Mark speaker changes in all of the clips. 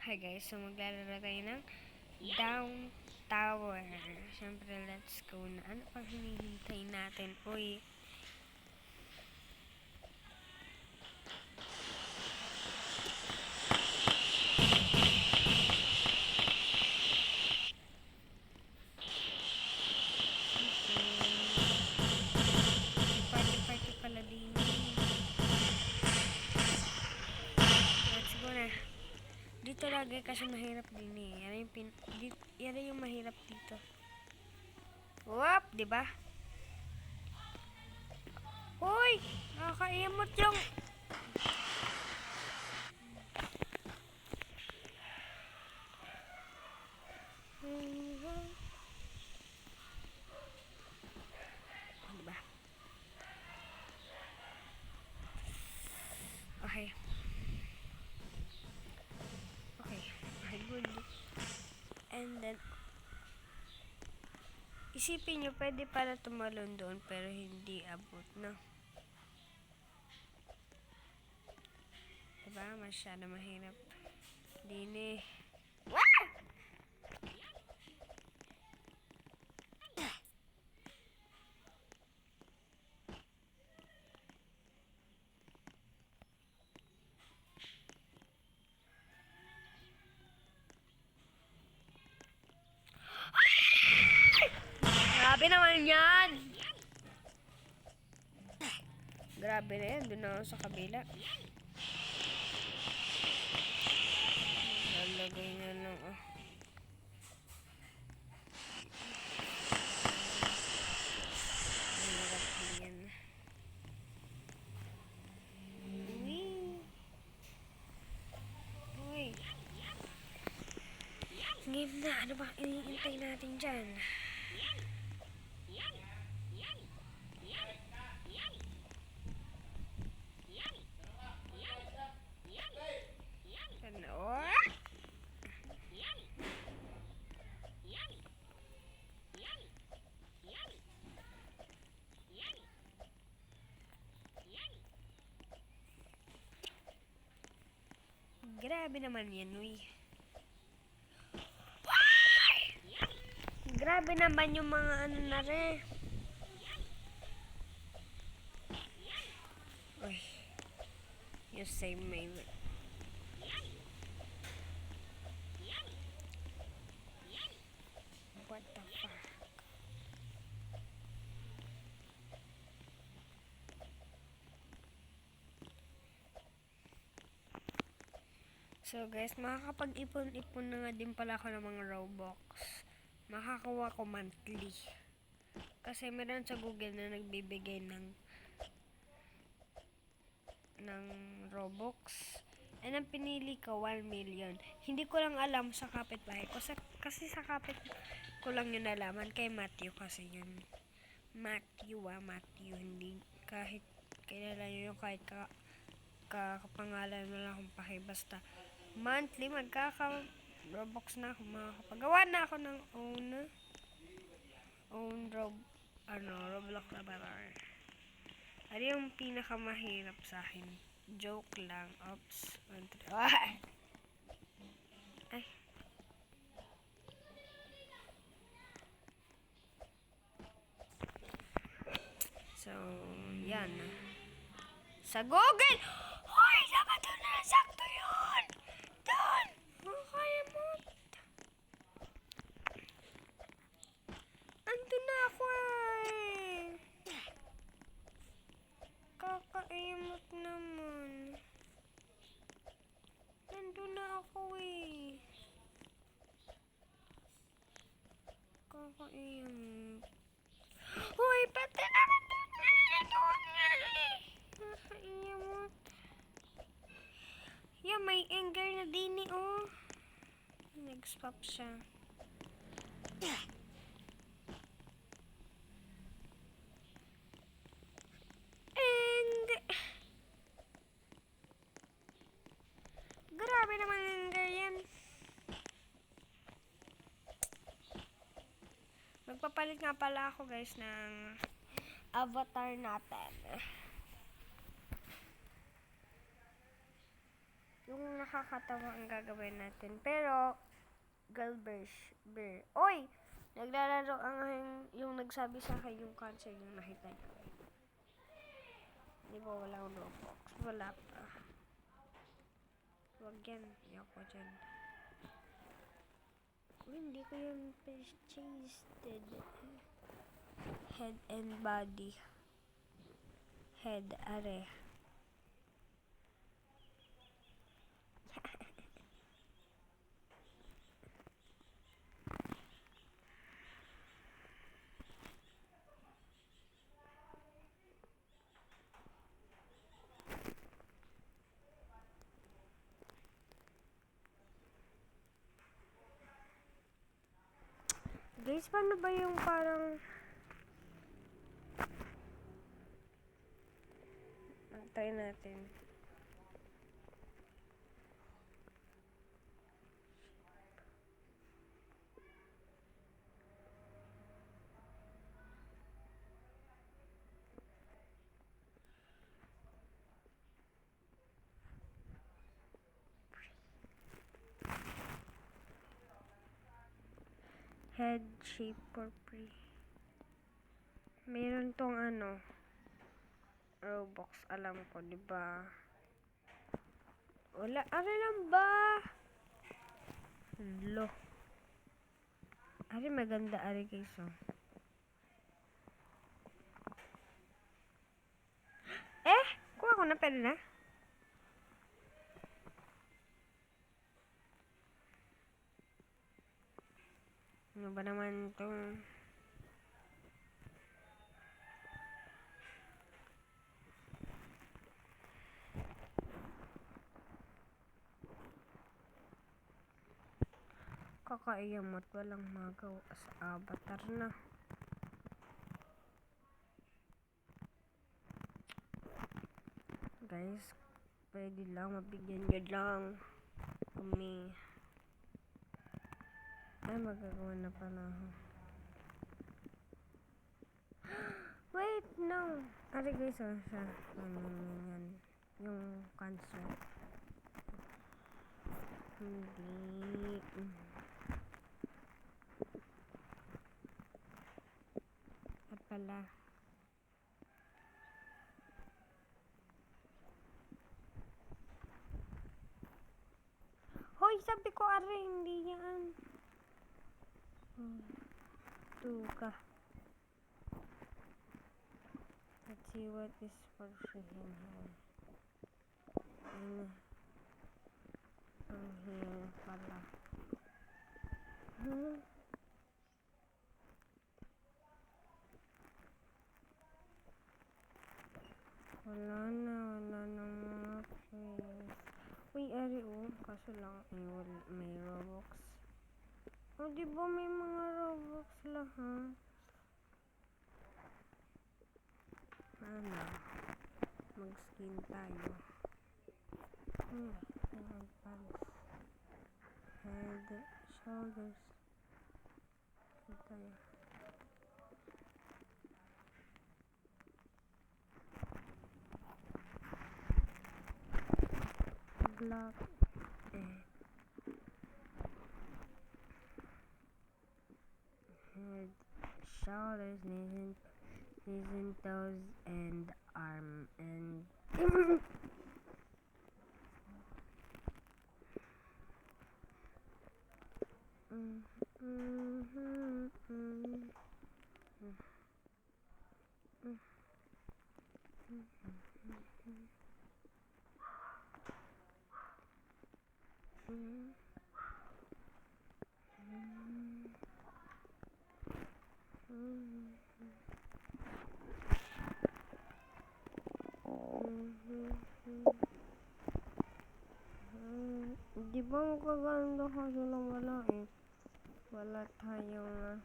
Speaker 1: Hi guys, so maglalaro tayo ng Down Tower. Siyempre, let's go na. Ano pang hinihintay natin? Uy. Party pala din. Let's go na. Dito lagi kasi mahirap din eh. Yan yung mahirap dito. Wop, di ba? Hoy! Nakakaimot yung... Diba? Okay. Okay, good. And then, isipin nyo, pwede para tumalon doon, pero hindi abot, no? Diba? Masyado mahirap. Dini. Grabe naman yan! Grabe na yan. Doon na ako sa kabila. Lalagay na lang, oh. Mahirap yan. Uy. Game na. Ano ba iniintay natin dyan? Ano? Grabe naman yan, uy. Grabe naman yung mga ano na rin. Uy. You save my... What the fuck? So guys, makakapag-ipon-ipon na nga din pala ako ng mga Robux. Makakuha ko monthly. Kasi meron sa Google na nagbibigay ng Robux. And ang pinili ko, 1 million. Hindi ko lang alam sa kapitbahay ko. Kasi sa kapit ko lang yun nalaman. Kay Matthew kasi yun. Matthew. Hindi kahit kilala nyo yung kahit kapangalan mo lang kung pahay. Basta monthly Robux na ako. Makakapagawa na ako ng Roblox na barang. Ano yung pinakamahirap sa akin? Joke lang. Oops. Ay! So, yan. Sa Google! Hoy! Dapat doon na! Sakto yun! Doon! Kaya mo. Andun na ako eh. Kakaimot naman. Nandun na ako eh. Kakaimot. Hoy! Pati na nandun na! Doon nga eh. Kakaimot. Yeah, may anger na din eh oh. Nag-stop siya. Grabe naman anger yan. Magpapalit nga pala ako guys ng avatar natin. Yung nakakatawa ang gagawin natin. Pero, girl bear. Oy! Naglalaro ang yung nagsabi sa akin yung cancer yung nakita niyo. Di ba wala akong Roblox? Wala pa. Huwag yan. Ayoko dyan. Hindi ko yung purchased. Head and body. Head, are. Guys, paano ba yung parang try natin. Head shape for free. Meron tong Robux, alam ko, di ba? Wala, lang ba? Lo. Maganda, guys, oh. Kuha ko na, pwede na? Ano ba naman itong... Kakaiyamot, walang magawa sa avatar na. Guys, pwede lang, mabigyan nyo lang kami. Magagawa na pala ako. Wait, no. Guys, siya. Yan. Yung cancer. Hindi. At pala. Hoy, sabi ko, hindi yan. Tuka. Let's see what is for him here. Here pala. Wala na mga place. Uy, kaso lang, may Robux. Di ba may mga Robux lahat? Mag-skin tayo. Head, shoulders. Tayo. Black. Head, shoulders, knees and toes, and arm, and di ba magaganda kasi lang wala wala tayong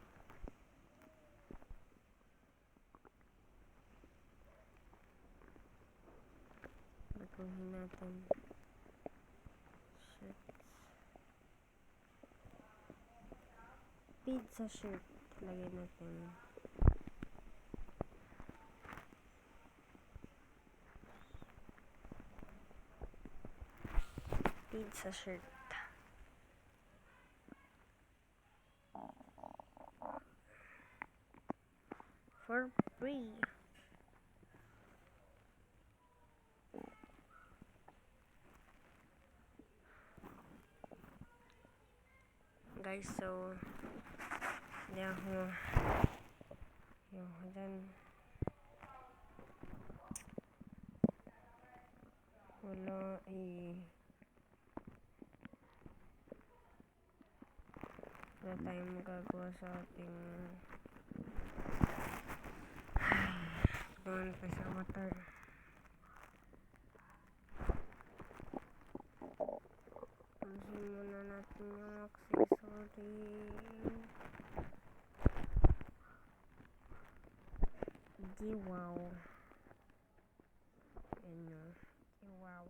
Speaker 1: baguhin natin shirts, pizza shirt, lagyan natin pizza shirt. For free. Guys, so hindi ako dyan wala wala tayong magagawa sa ating doon pa sa water. Pansin muna natin yung accessory. Wow. Ayan yun. Wow.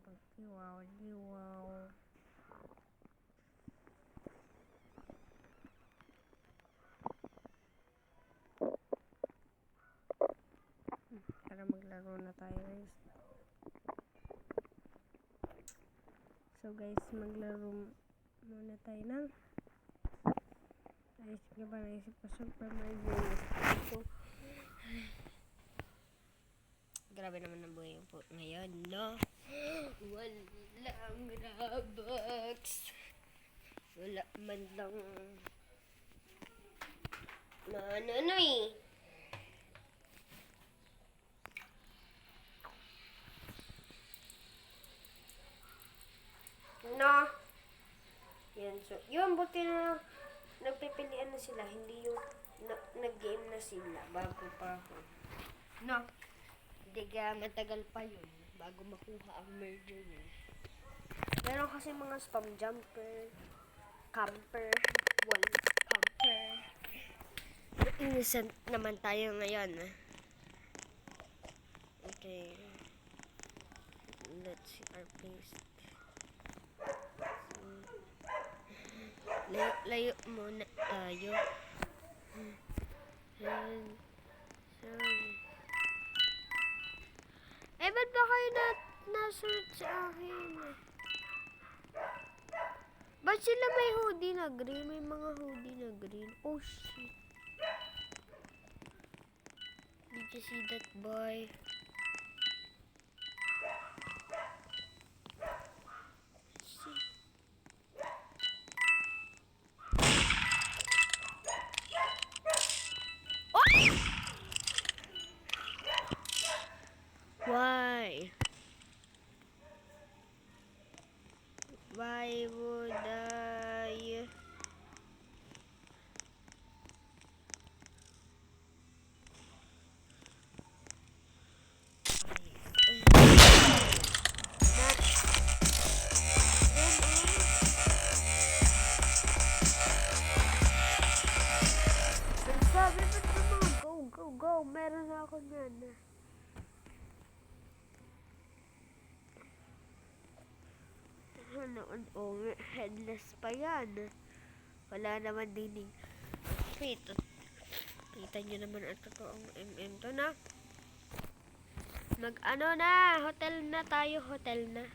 Speaker 1: Para maglaro na tayo, guys. So guys, maglaro muna tayo ng naisip pa Super Mario. So, grabe naman ang buhay po ngayon, no? Walang Robux. Wala man lang nananoy. No? Yan, so, yun, buti na nagpipilian na sila, hindi yung nag-game na sila bago pa ako. No? Hindi ka matagal pa yun bago makuha ang merger yun. Meron kasi mga spam jumper, camper, wall camper. Innocent naman tayo ngayon. Okay. Let's see our place. Layo muna tayo. Ba't ba kayo na-search sa akin? Ba't sila may hoodie na green? May mga hoodie na green. Oh, shit. Did you see that, boy? Why? Why would I? Sabi ba't naman? Go. Meron na ako yan. Headless pa yan. Wala naman dinig. Wait. Kita nyo naman ang totoong MM to na. Mag-ano na. Hotel na tayo. Hotel na.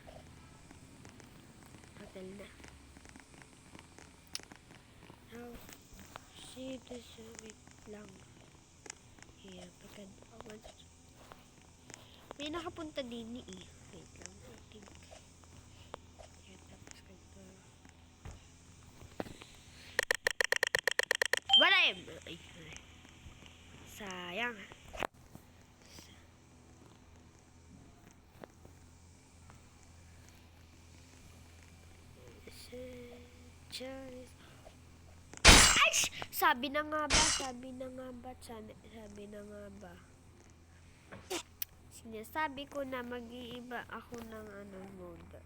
Speaker 1: Oh, shit. Wait lang. Here, may nakapunta din eh. Wait lang. I think. Ay, sayang. Ay! Sabi na nga ba? Sinasabi ko na mag-iiba ako ng mode.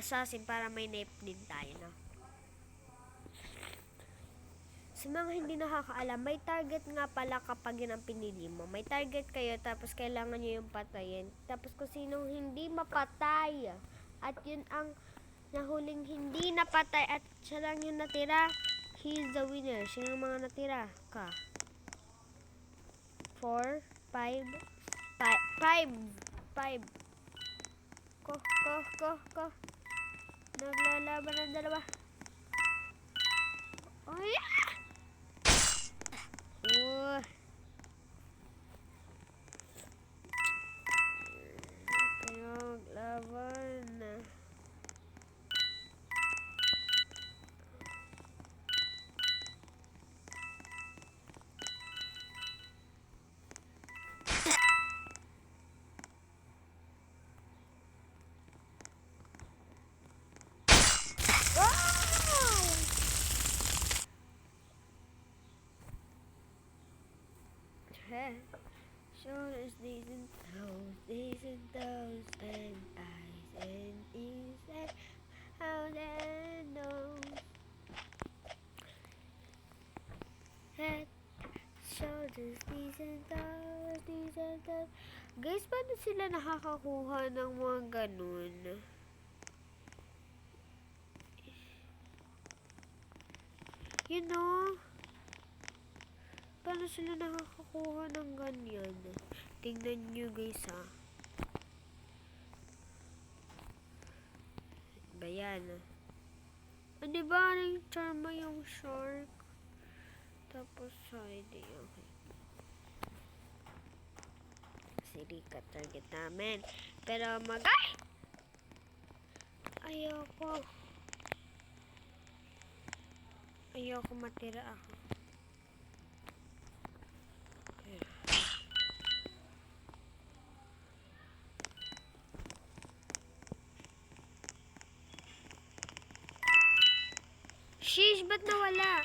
Speaker 1: Assassin para may nape din tayo, no? Sa mga hindi nakakaalam, may target nga pala kapag yun ang pinili mo. May target kayo, tapos kailangan nyo yung patayin. Tapos kung sinong hindi mapatay, at yun ang nahuling hindi napatay, at siya lang yung natira, he's the winner. Sino ang mga natira? 4, 5, 5. Ko. Naglalaban ng dalawa. Oh, yeah! Kayo maglaban na. Shoulders, knees and toes, and eyes and ears and mouth and nose. Head, shoulders, knees and toes. Guys, paano sila nakakakuha ng mga ganun? You know? Paano sila nakakakuha ng ganyan? Tingnan nyo guys ha. Ba yan? Ano ba yung charma yung shark? Tapos side okay. Sirika target namin. Pero Ayoko matira ako. Sheesh, ba't nawala?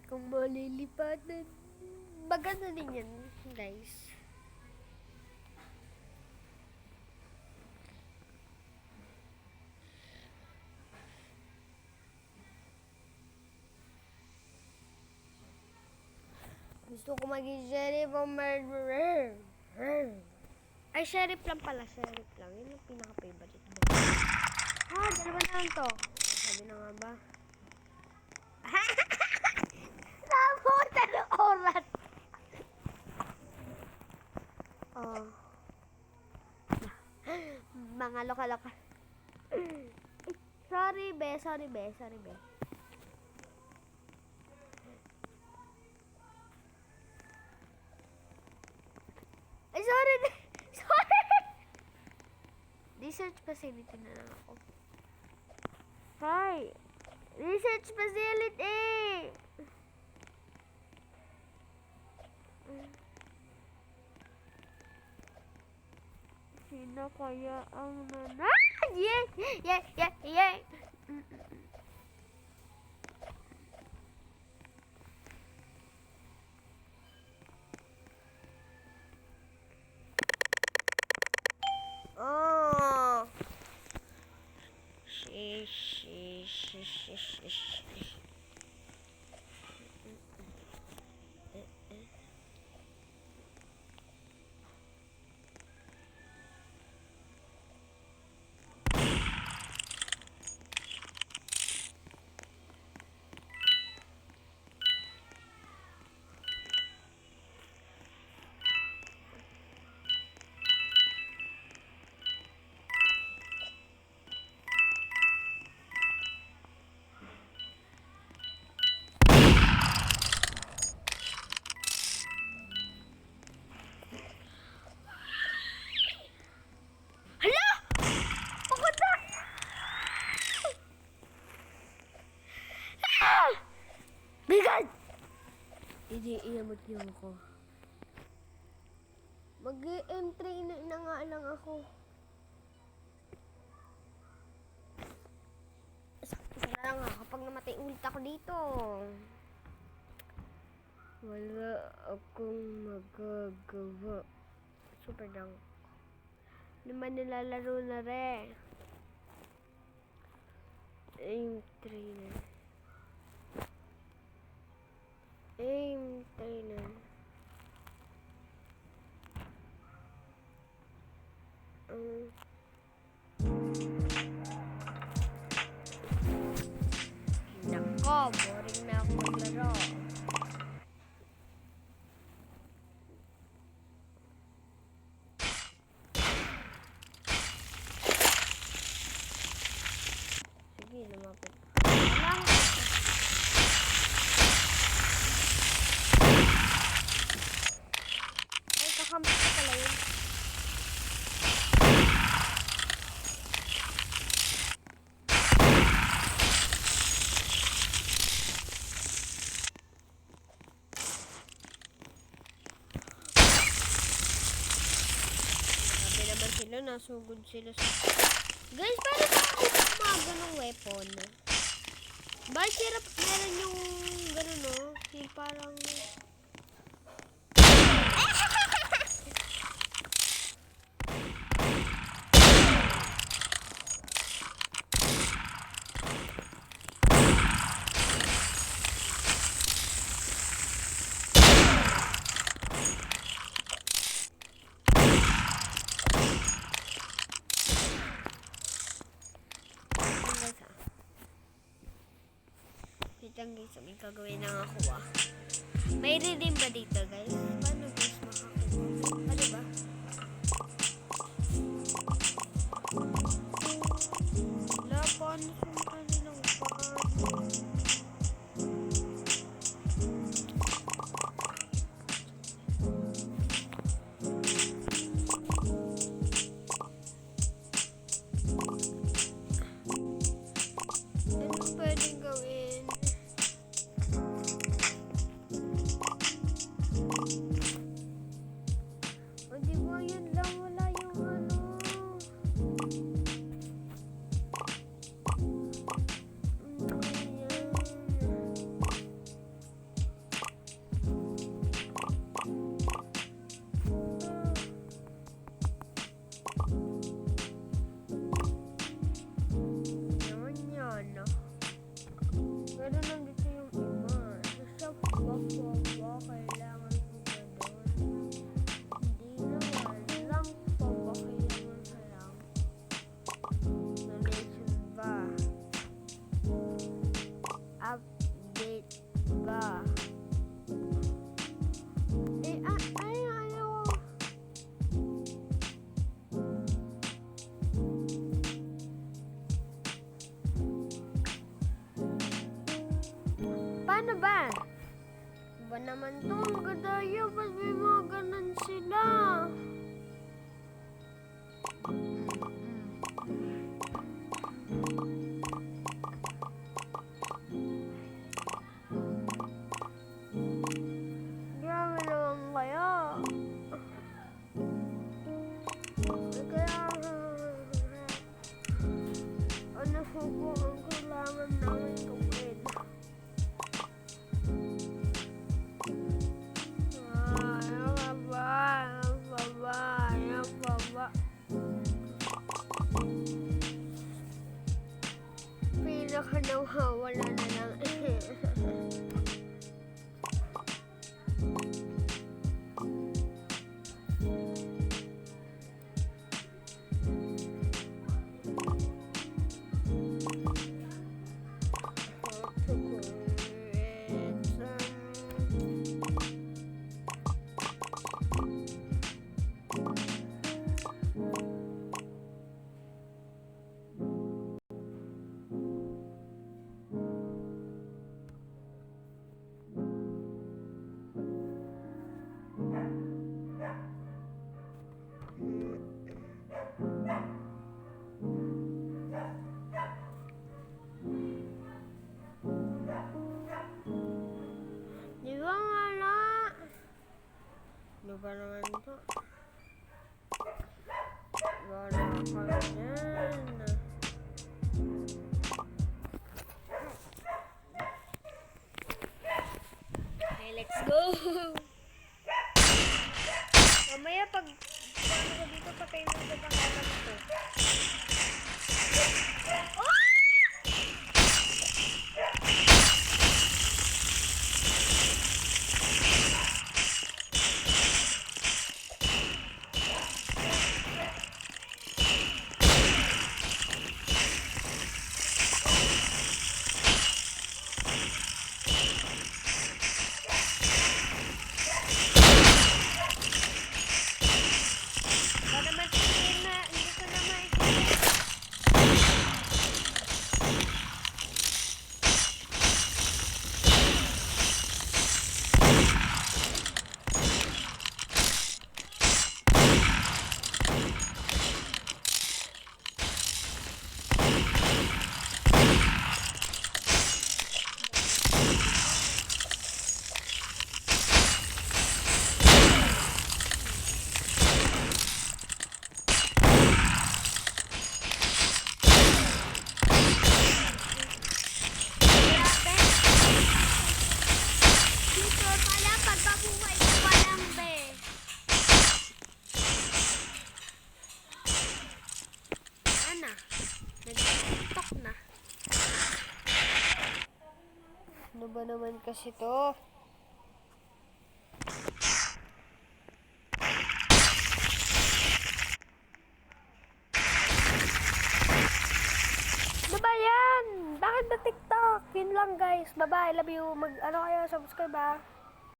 Speaker 1: Kung malilipatan. Maganda din yan, guys. Gusto ko maging sheriff o murderer. Ay, sheriff lang pala. Sheriff lang. Yun yung pinaka-favorite mo. Dalawa na lang to. Sabi na nga ba? Nabuta ng oras. Mga loka-loka. Sorry, be. Ay, sorry. Research facility na lang ako. Hi. Research facility. Sino kaya ang Yeah. Oh. Shish. Bigat! Hindi, iamot niyo ako. Mag-M3 na nga lang ako. Isa Parang nga, kapag namatay ulit ako dito, wala akong magagawa. Super dang. Naman nilalaro na rin. Aim trainer. Aim trainer. Nako, boring na ako maglaro. Sige, lumapit. Lang. Ay, kakampi ko pala yun. Grabe naman sila, nasugod sila sa... Guys, paano ba ako mga ganong weapon? Bakit hirap meron yung gano'n, no? Yung parang... Wait lang guys, may gagawin lang ako May redeem ba dito guys? Paano guys makakuha? Ano ba? Wala, paano sa kanilang paano? Anong pwedeng gawin? O di ba yun lang, wala yung ano. Ayan. Naman yan. Pero nandito yung iba. Sa pagbawa, kailangan ko ba doon? Hindi naman. Lang pa ba kailangan ka lang? Nalation ba? Update ba? Ayaw. Paano ba? Ba naman to? Ang gadayo. Ba't may mga ganon sila? Grabe naman kaya. Kaya ano po ang kailangan namin gawin? Ano ba? Go! Mamaya pag ano ko dito, patay mo sa pangalan ko. Oh! Ba naman hindi ko na maisip.
Speaker 2: Dito pala, pagkabuhay ko pa lang, be.
Speaker 1: Ana, nag-tiktok na. Ano ba naman kasi to? Ano ba yan? Bakit ba TikTok? Yun lang guys. Bye-bye. Love you. Ano kayo? Subscribe ba?